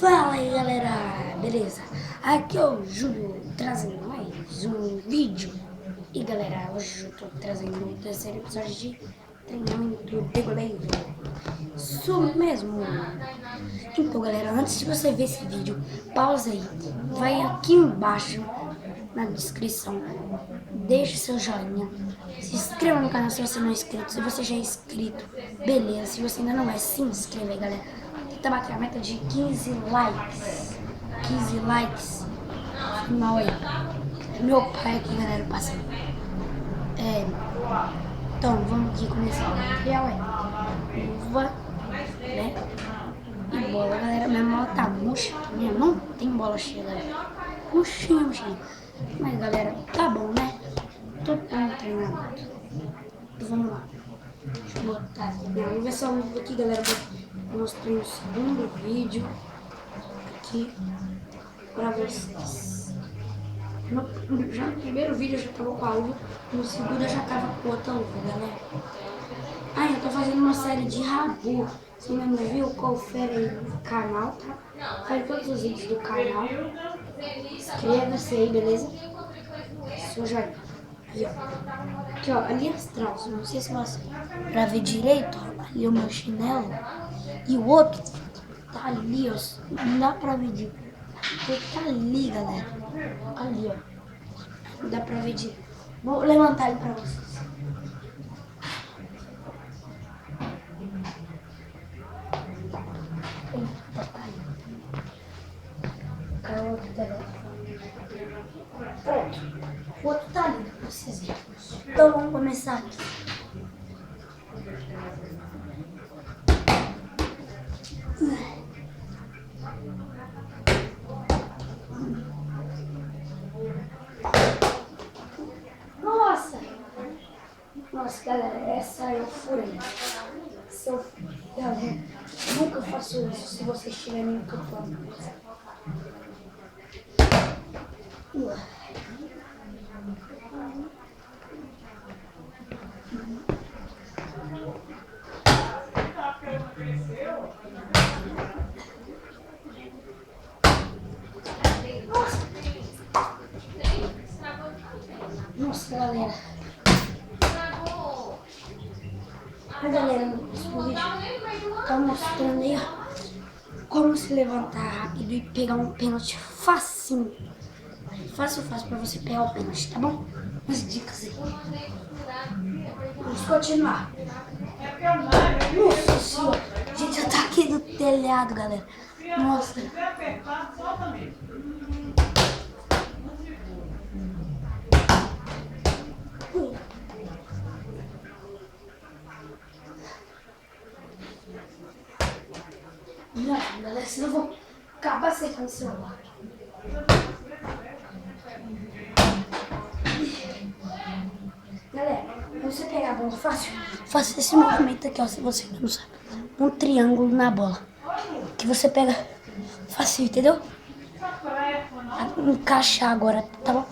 Fala aí galera, beleza? Aqui é o Júlio trazendo mais um vídeo. E galera, hoje eu tô trazendo o terceiro episódio de treinamento de goleiro. Isso mesmo. Então galera, antes de você ver esse vídeo, pausa aí. Vai aqui embaixo na descrição. Deixe seu joinha. Se inscreva no canal se você não é inscrito. Se você já é inscrito, beleza. Se você ainda não é, se inscreva aí galera. Tenta bater a meta de 15 likes. 15 likes. Final aí. Meu pai aqui, galera, passando. Então, vamos aqui começar o material aí. Luva, né? E bola, galera. Minha bola tá murcha. Minha não tem bola cheia, galera. Murchinha, murchinha. Mas, galera, tá bom, né? Tô bom treinamento. Então, vamos lá. Deixa eu botar minha luva. Essa luva aqui, galera, eu mostrei no segundo vídeo aqui pra vocês. No primeiro vídeo eu já tava com a luva, no segundo eu já tava com outra luva, galera. Eu tô fazendo uma série de Rabu. Se ainda não viu, confere aí no canal, tá? Faz todos os vídeos do canal. Inscreva-se aí, beleza? Seu joinha. Aí, ó. Aqui, ó, ali atrás, não sei se você pra ver direito, ó, ali o meu chinelo. E o outro tá ali, ó. Não dá pra ver direito. Ele tá ali, galera. Ali, ó. Não dá pra ver direito. Vou levantar ele pra vocês. Eita, tá aí. Cara, o outro tá ali. Pronto. O outro tá ali, pra vocês verem. Então vamos começar aqui. Nossa, galera, essa eu furei. Galera, nunca faço isso se vocês estiverem no campo. Nossa, galera. Galera, esse vídeo tá mostrando aí, ó, como se levantar rápido e pegar um pênalti facinho. Fácil pra você pegar o pênalti, tá bom? Umas dicas aí. Vamos continuar. Nossa senhora. Gente, eu tô aqui do telhado, galera. Nossa. Não, galera, senão eu vou acabar secando o celular. Galera, pra você pegar a bola fácil, faça esse movimento aqui, ó, se você não sabe. Um triângulo na bola. Que você pega fácil, entendeu? Vai encaixar agora, tá bom?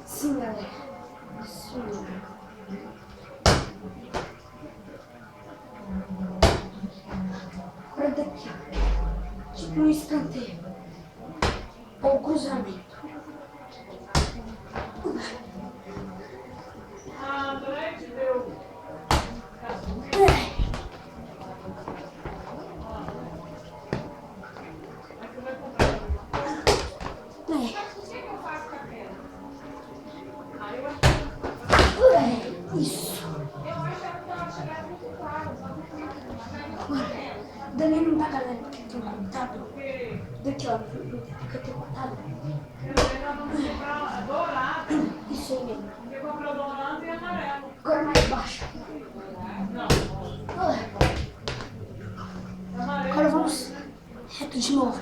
Sim, galera. Isso mesmo. Agora daqui, ó. Tipo um escanteio. Ou cruzamento. Isso. Dali não dá, galera, porque tem contato. Daqui, ó, porque tem contato. Isso aí mesmo. Agora mais baixo. Agora vamos reto de novo.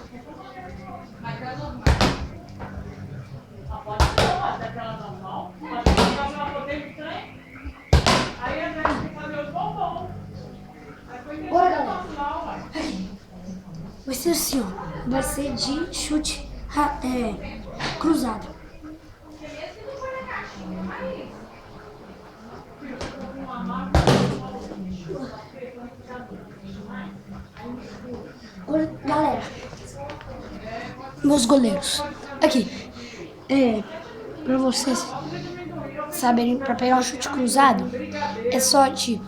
Bora, galera. Vai ser assim, ó. Vai ser de chute cruzado. meus goleiros. Aqui, pra vocês saberem, pra pegar um chute cruzado, é só tipo,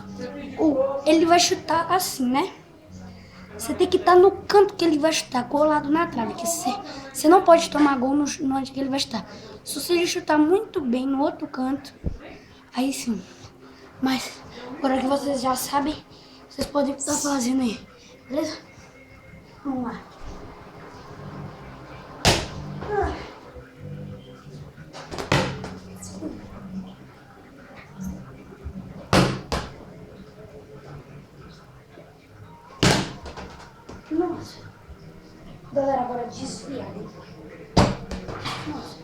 ele vai chutar assim, né? Você tem que estar no canto que ele vai chutar, colado na trave, que você não pode tomar gol no onde que ele vai chutar. Se você chutar muito bem no outro canto, aí sim. Mas, agora que vocês já sabem, vocês podem estar fazendo aí, beleza? Vamos lá. Nossa. Galera, agora desviar. Nossa.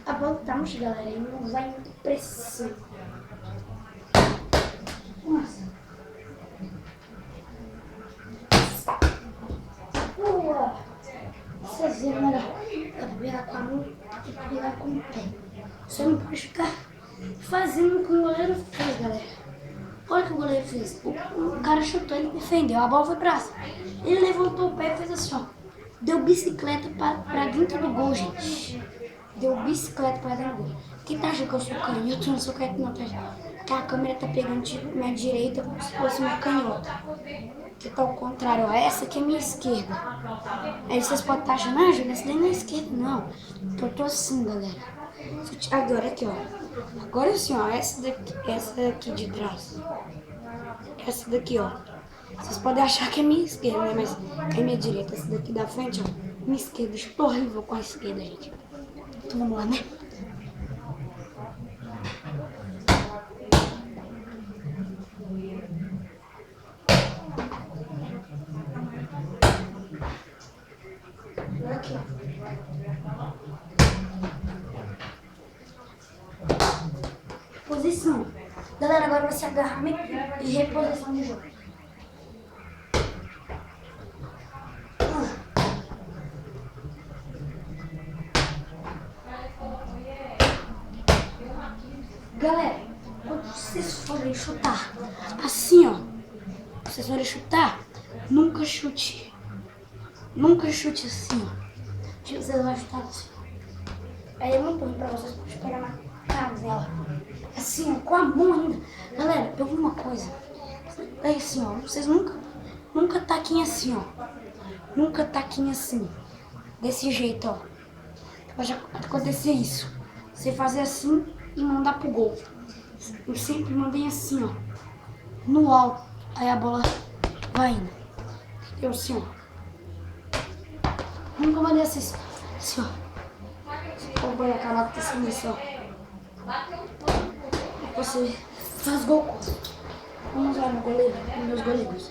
A bola tá murcha, galera, e não vai muito pressão. Nossa. Vocês viram, olha, dá pra pegar com a mão, tem que pegar com o pé. Você não pode ficar fazendo o que o goleiro fez, galera. Olha o que o goleiro fez. O cara chutou, ele defendeu, a bola foi pra cima. Ele levantou o pé e fez assim, ó. Deu bicicleta pra dentro do gol, gente. Deu bicicleta pra dentro do gol. Quem tá achando que eu sou canhoto? Eu não sou canhoto, não, tá? Porque a câmera tá pegando tipo minha direita como se fosse minha canhota. Que tá ao contrário, ó. Essa aqui é minha esquerda. Aí vocês podem estar achando, ah, Júlia, essa daí não é esquerda, não. Porque eu tô assim, galera. Agora aqui, ó. Agora assim, ó. Essa daqui de trás. Essa daqui, ó. Vocês podem achar que é minha esquerda, né? Mas é minha direita. Essa daqui da frente, ó. Minha esquerda. Eu tô horrível com a esquerda, gente. Então vamos lá, né? Aqui. Posição. Galera, agora você agarra e reposição de jogo. Galera, quando vocês forem chutar assim, ó. Vocês forem chutar, nunca chute. Nunca chute assim, ó. Tipo, vocês vão chutar assim. Aí é muito ruim pra vocês pegar na canela. Assim, ó, com a mão ainda. Galera, pegou uma coisa. Aí assim, ó. Vocês nunca taquem assim, ó. Nunca taquem assim. Desse jeito, ó. Pode acontecer isso. Você fazer assim e mandar pro gol. Eu sempre mandei assim, ó. No alto. Aí a bola vai indo. Entendeu? Assim, ó. Nunca mandei assim, assim, ó. Vou pôr a caneta assim, assim, ó. Você faz gol com. Vamos lá no goleiro, nos meus goleiros.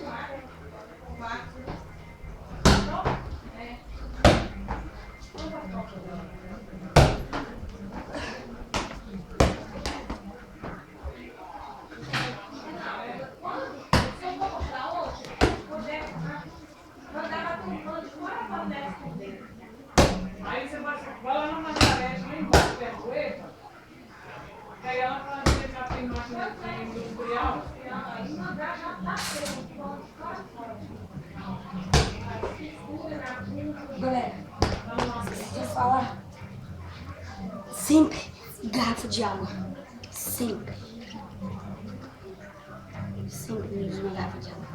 Aí você vai lá na Margarete, lá embaixo, perto do EPA, que aí ela fala que já tem máquina industrial. Galera, esqueci de falar. Sempre garrafa de água. Sempre. Sempre uso uma garrafa de água.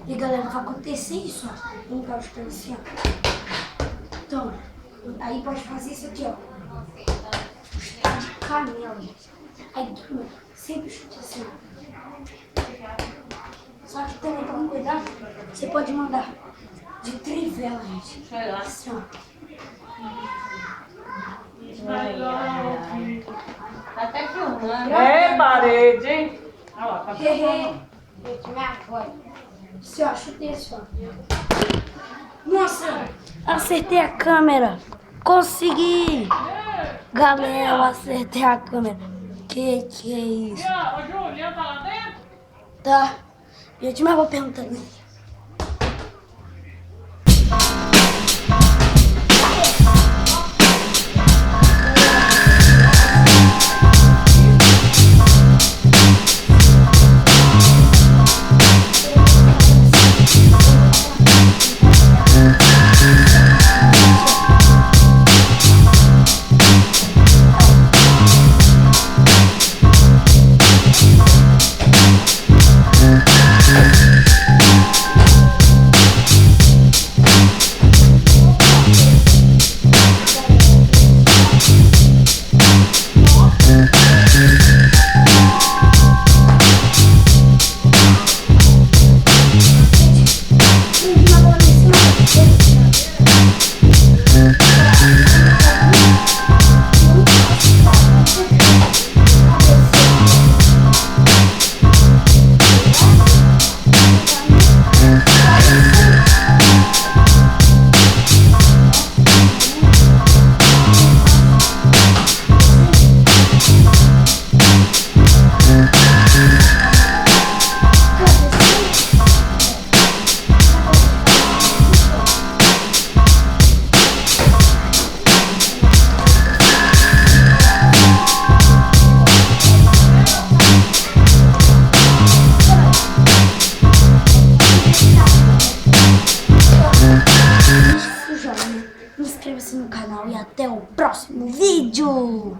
E galera, vai acontecer isso, ó. Um carro chutando assim, ó. Então, aí pode fazer isso aqui, ó. Chutar de canela, gente. Aí, sempre chute assim, ó. Só que também, pra não cuidar, você pode mandar de trivela, gente. Assim, ó. Ai, ai, ai. Até filmando. É parede, hein? Olha lá, tá filmando. Gente, me apoia. Se ó, chutei esse ó. Nossa, acertei a câmera. Consegui. Galera, eu acertei a câmera. Que é isso? E ó, ô Julião tá lá dentro? Tá. Gente, mas eu vou perguntando. Inscreva-se no canal e até o próximo vídeo!